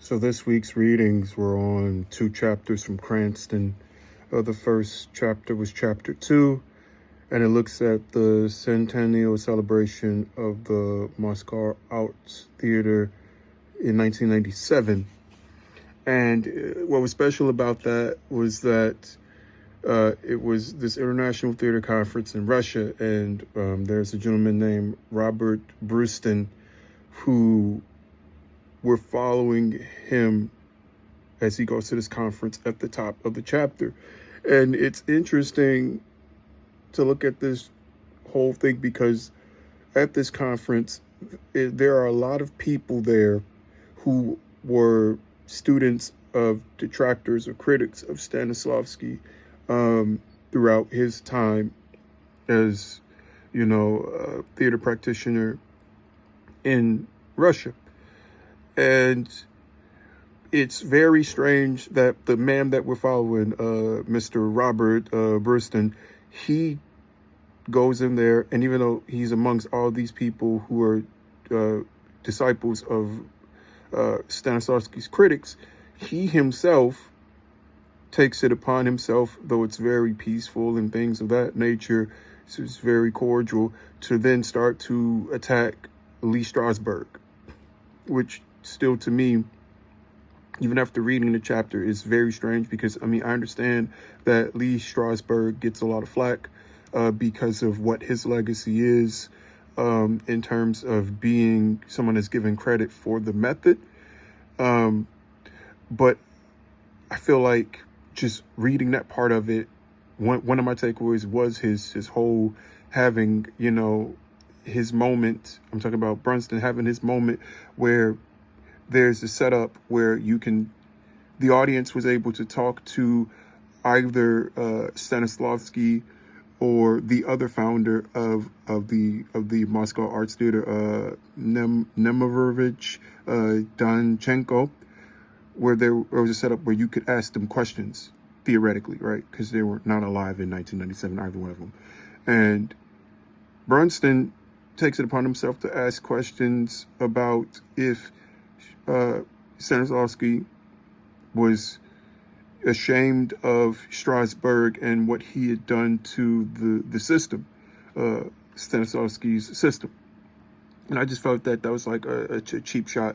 So this week's readings were on two chapters from Cranston. The first chapter was chapter 2, and it looks at the centennial celebration of the Moscow Arts Theater in 1997. And what was special about that was that it was this international theater conference in Russia, and there's a gentleman named Robert Bruston who we're following him as he goes to this conference at the top of the chapter. And it's interesting to look at this whole thing because at this conference, there are a lot of people there who were students of detractors or critics of Stanislavski throughout his time as, a theater practitioner in Russia. And it's very strange that the man that we're following, Mr. Robert Bruston, he goes in there, and even though he's amongst all these people who are disciples of Stanislavski's critics, he himself takes it upon himself, though it's very peaceful and things of that nature, so it's very cordial, to then start to attack Lee Strasberg, which still, to me, even after reading the chapter, is very strange because, I understand that Lee Strasberg gets a lot of flack because of what his legacy is in terms of being someone that's given credit for the method. But I feel like just reading that part of it, one of my takeaways was his whole having, his moment. I'm talking about Brunson having his moment where there's a setup where the audience was able to talk to either Stanislavski or the other founder of the Moscow Arts Theater, Nemirovich Danchenko, where there was a setup where you could ask them questions, theoretically, right? Because they were not alive in 1997, either one of them. And Brunson takes it upon himself to ask questions about if Stanislavski was ashamed of Strasberg and what he had done to the system, Stanislavski's system. And I just felt that was like a cheap shot.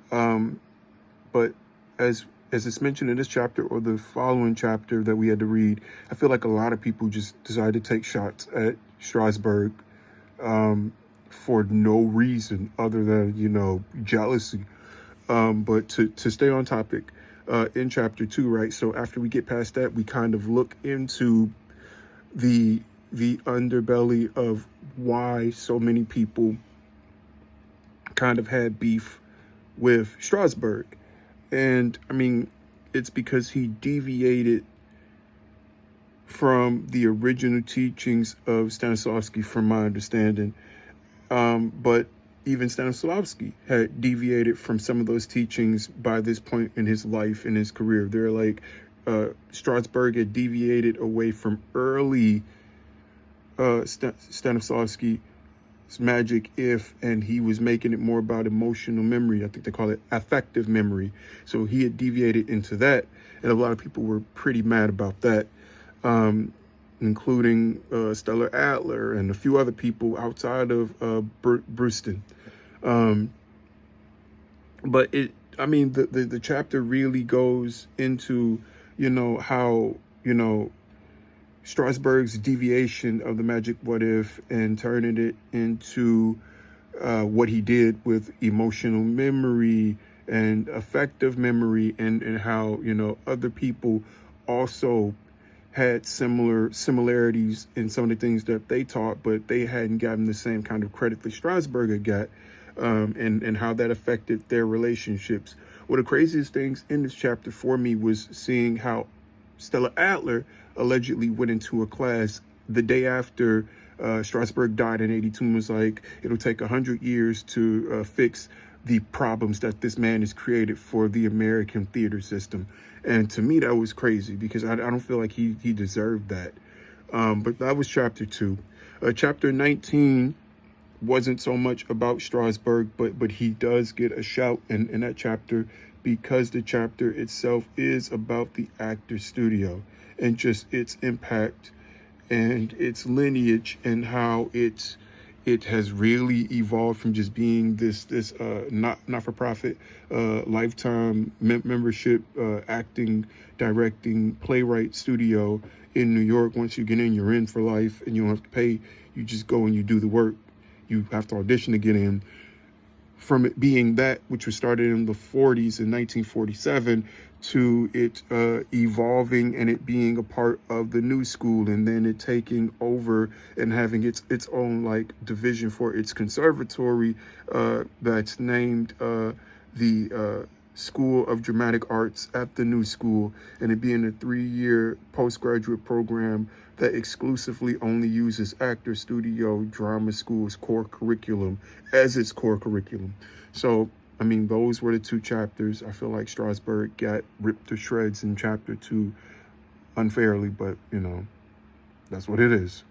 But as it's mentioned in this chapter or the following chapter that we had to read, I feel like a lot of people just decided to take shots at Strasberg for no reason other than, jealousy. But to stay on topic, in chapter 2, right? So after we get past that, we kind of look into the underbelly of why so many people kind of had beef with Strasberg. And it's because he deviated from the original teachings of Stanislavski, from my understanding. But even Stanislavski had deviated from some of those teachings by this point in his life, in his career. They're like, Strasberg had deviated away from early Stanislavski's magic, and he was making it more about emotional memory. I think they call it affective memory. So he had deviated into that, and a lot of people were pretty mad about that, including Stella Adler and a few other people outside of Bruston. But the chapter really goes into, how, Strasberg's deviation of the magic what if and turning it into what he did with emotional memory and affective memory, and how, other people also had similarities in some of the things that they taught, but they hadn't gotten the same kind of credit that Strasberg had got, and how that affected their relationships. One of the craziest things in this chapter for me was seeing how Stella Adler allegedly went into a class the day after Strasberg died in 82 and was like, it'll take 100 years to fix the problems that this man has created for the American theater system. And to me, that was crazy because I don't feel like he deserved that. But that was chapter 2. Chapter 19 wasn't so much about Strasberg, but he does get a shout in that chapter, because the chapter itself is about the actor studio and just its impact and its lineage, and how it has really evolved from just being this not for profit lifetime membership acting, directing, playwright studio in New York. Once you get in, you're in for life, and you don't have to pay. You just go and you do the work. You have to audition to get in. From it being that, which was started in the 40s in 1947, to it evolving and it being a part of the new school, and then it taking over and having its own like division for its conservatory that's named the School of Dramatic Arts at the new school, and it being a 3-year postgraduate program that exclusively only uses actor studio drama school's core curriculum as its core curriculum. So, I mean, those were the 2 chapters. I feel like Strasberg got ripped to shreds in chapter 2 unfairly, but, you know, that's what it is.